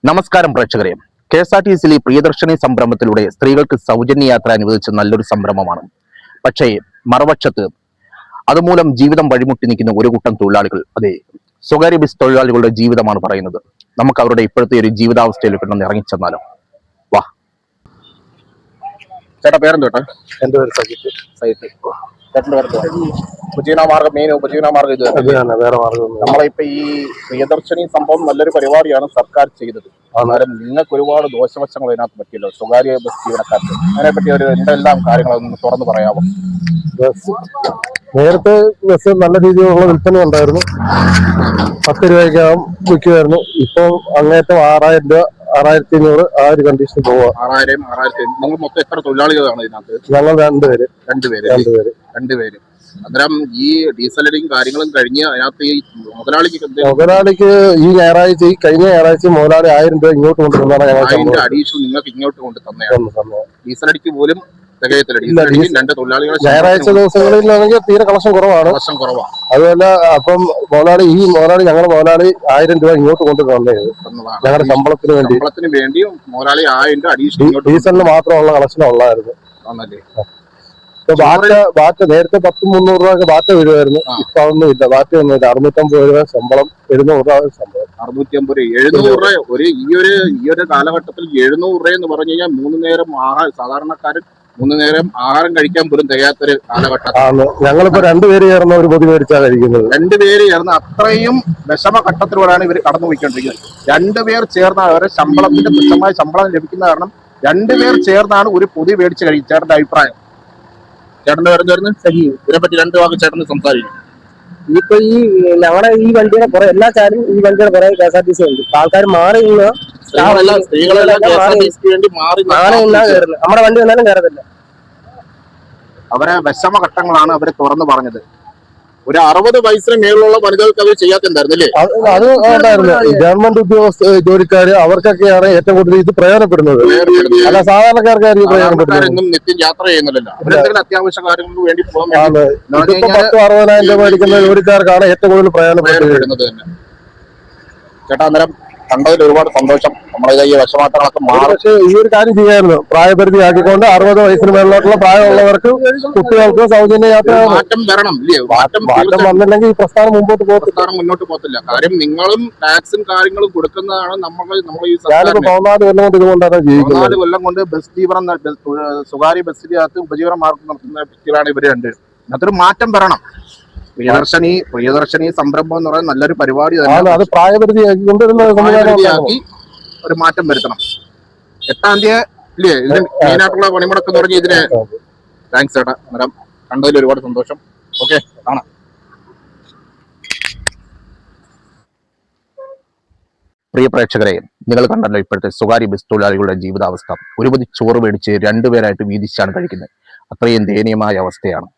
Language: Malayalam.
നമസ്കാരം പ്രേക്ഷകരെ. KSRTC പ്രിയദർശിനി സംരംഭത്തിലൂടെ സ്ത്രീകൾക്ക് സൗജന്യ യാത്ര അനുവദിച്ച നല്ലൊരു സംരംഭമാണ്. പക്ഷേ മറുപക്ഷത്ത് അതുമൂലം ജീവിതം വഴിമുട്ടി നിൽക്കുന്ന ഒരു കൂട്ടം തൊഴിലാളികൾ, അതെ, സ്വകാര്യ ബസ് തൊഴിലാളികളുടെ ജീവിതമാണ് പറയുന്നത്. നമുക്ക് അവരുടെ ഇപ്പോഴത്തെ ഒരു ജീവിതാവസ്ഥയിലേക്ക് ഒന്ന് ഇറങ്ങിച്ചെന്നാലോ. വാ. ചേട്ടാ പേരെന്തോട്ടെ? എന്റെ പേര് സജിത്ത്. ചേട്ടന്റെ പേരെന്തോ? ഉപജീവനമാർഗം, മെയിൻ ഉപജീവനമാർഗം ഇത് തന്നെയാണ്, വേറെ മാർഗം. നമ്മളിപ്പോ ഈ പ്രിയദർശിനി സംഭവം നല്ലൊരു പരിപാടിയാണ് സർക്കാർ ചെയ്തത്. അന്നേരം നിങ്ങൾക്ക് ഒരുപാട് ദോഷവശങ്ങൾ അതിനകത്ത് പറ്റിയല്ലോ, സ്വകാര്യ ബസ് ജീവനക്കാർക്ക്. അതിനെപ്പറ്റി എന്തെല്ലാം കാര്യങ്ങളൊന്ന് തുറന്നു പറയാമോ? നേരത്തെ ബസ് നല്ല രീതിയിലുള്ള വിൽപ്പന ഉണ്ടായിരുന്നു. 10 രൂപയ്ക്കകം വിൽക്കുമായിരുന്നു. ഇപ്പം അങ്ങേറ്റം 6000 രൂപ, 6500 ആ ഒരു കണ്ടീഷൻ പോവാ. 6000. നിങ്ങൾ മൊത്തം എത്ര തൊഴിലാളികളാണ് ഇതിനകത്ത്? ഞങ്ങൾ രണ്ടുപേര്. അന്നേരം ഈ ഡീസലിംഗ് കാര്യങ്ങളും കഴിഞ്ഞ് അതിനകത്ത് ഈ മുതലാളിക്ക് ഈ ഞായറാഴ്ച, ഈ കഴിഞ്ഞ ഞായറാഴ്ച മുതലാളി 1000 രൂപ ഇങ്ങോട്ട് കൊണ്ടുവന്നാണ് ഞങ്ങൾ അഡീഷണൽ നിങ്ങൾക്ക് ഇങ്ങോട്ട് കൊണ്ട് തന്നെയാണ്. ഡീസലടിക്ക് പോലും ഞായറാഴ്ച ദിവസങ്ങളിലാണെങ്കിൽ തീരെ കളക്ഷൻ കുറവാണ്. അതുപോലെ അപ്പം മുതലാളി ഞങ്ങളുടെ മുതലാളി 1000 രൂപ ഇങ്ങോട്ട് കൊണ്ട് തന്നത് ഞങ്ങളുടെ ശമ്പളത്തിന് വേണ്ടി. മുതലാളി 1000 രൂപ അഡീഷണൽ ഡീസലിന് മാത്രമുള്ള കളക്ഷൻ ഉള്ളായിരുന്നു. ബാറ്റ നേരത്തെ 10-300 രൂപ ബാറ്റ വീഴുമായിരുന്നു. ഇപ്പൊ അതൊന്നും ഇല്ല, ബാറ്റ ഒന്നും ഇല്ല. 650 രൂപ ശമ്പളം, 700 രൂപ ശമ്പളം. 650 700 രൂപ. ഈ ഒരു കാലഘട്ടത്തിൽ 700 രൂപ എന്ന് പറഞ്ഞു കഴിഞ്ഞാൽ 3 നേരം സാധാരണക്കാരൻ 3 നേരം ആഹാരം കഴിക്കാൻ പോലും തികയാത്തൊരു കാലഘട്ടമാണ്. ഞങ്ങളിപ്പോ 2 പേര് ചേർന്ന ഒരു പൊതി മേടിച്ചാണ് കഴിക്കുന്നത്. 2 പേര് ചേർന്ന് അത്രയും വിഷമഘട്ടത്തിലൂടെയാണ് ഇവർ കടന്നു പോയിക്കൊണ്ടിരിക്കുന്നത്. 2 പേർ ചേർന്ന അവരെ ശമ്പളത്തിന്റെ തുച്ഛമായ ശമ്പളം ലഭിക്കുന്ന കാരണം 2 പേർ ചേർന്നാണ് ഒരു പൊതി മേടിച്ച് കഴിക്കും. ചേട്ടന്റെ അഭിപ്രായം? ചേട്ടന്റെ പേരെന്തായിരുന്നു? ഇതിനെപ്പറ്റി 2 വാക്ക് ചേട്ടന് സംസാരിക്കും. ഇപ്പൊ ഈ ഞങ്ങളുടെ ഈ വണ്ടിയുടെ കുറെ എല്ലാ ചാരും ഈ വണ്ടിയുടെ കുറെ KSRTC ഉണ്ട്. ആൾക്കാർ മാറി സ്ത്രീകളെല്ലാം കയറുന്നത്. നമ്മുടെ വണ്ടി വന്നാലും കയറത്തില്ല. അവരെ വിഷമഘട്ടങ്ങളാണ് അവര് തുറന്നു പറഞ്ഞത്. ഒരു 60 വയസ്സിന് മേലുള്ള വനിതകൾക്ക് അവർ ചെയ്യാത്തുണ്ടായിരുന്നില്ലേ? അത് ഉണ്ടായിരുന്നു. ഗവൺമെന്റ് ജോലിക്കാര് അവർക്കൊക്കെയാണ് ഏറ്റവും കൂടുതൽ ഇത് പ്രയോജനപ്പെടുന്നത്. അല്ല, സാധാരണക്കാർക്കായിരിക്കും പ്രയോജനപ്പെടുന്നത്. നിത്യം യാത്ര ചെയ്യുന്നില്ലല്ലോ. അവരെന്തെങ്കിലും അത്യാവശ്യ കാര്യങ്ങൾക്ക് വേണ്ടി പോകാൻ 10-60,000 രൂപ മേടിക്കുന്ന ജോലിക്കാർക്കാണ് ഏറ്റവും കൂടുതൽ പ്രയോജനപ്പെടുന്നത് തന്നെ. ചേട്ടാ, അന്നേരം കണ്ടതിൽ ഒരുപാട് സന്തോഷം. നമ്മളെ ഈ വിഷമാട്ടങ്ങളൊക്കെ മാറി. പക്ഷേ ഈ ഒരു കാര്യം ചെയ്യായിരുന്നു, പ്രായപരിധി ആക്കിക്കൊണ്ട് 60 വയസ്സിന് മേളിലോട്ടുള്ള പ്രായമുള്ളവർക്ക്, കുട്ടികൾക്ക് സൗജന്യ യാത്ര. മാറ്റം വരണം. മാറ്റം വന്നില്ലെങ്കിൽ ഈ പ്രസ്ഥാനം മുന്നോട്ട് പോകത്തില്ല. കാര്യം നിങ്ങളും ടാക്സും കാര്യങ്ങളും കൊടുക്കുന്നതാണ് നമ്മൾ ഈ 14 കൊല്ലം കൊണ്ട് ഇതുകൊണ്ടാണ് ജീവിക്കുന്നത്. 14 കൊല്ലം കൊണ്ട് ബസ് ജീവനം, സ്വകാര്യ ബസ്സിനകത്ത് ഉപജീവന മാർഗം നടത്തുന്ന വ്യക്തികളാണ് ഇവര് 2. അതിനകത്തൊരു മാറ്റം വരണം. പ്രിയദർശിനി സംരംഭം എന്ന് പറയുന്നത് നല്ലൊരു പരിപാടി തന്നെ. അത് പ്രായപരിധിയാക്കി ഒരു മാറ്റം വരുത്തണം. 8-ാം തീയതി ഇല്ലേ ഇതിന് മെയിനായിട്ടുള്ള പണിമുടക്കം തുടങ്ങി. ഇതിന് താങ്ക്സ് ചേട്ടാ. അന്നേരം കണ്ടതിൽ ഒരുപാട് സന്തോഷം. ഓക്കെ, കാണാം. പ്രിയ പ്രേക്ഷകരെ, നിങ്ങൾ കണ്ടല്ലോ ഇപ്പോഴത്തെ സ്വകാര്യ ബസ് തൊഴിലാളികളുടെ ജീവിതാവസ്ഥ. ഒരു പൊതി ചോറ് മേടിച്ച് 2 പേരായിട്ട് വീതിച്ചാണ് കഴിക്കുന്നത്. അത്രയും ദയനീയമായ അവസ്ഥയാണ്.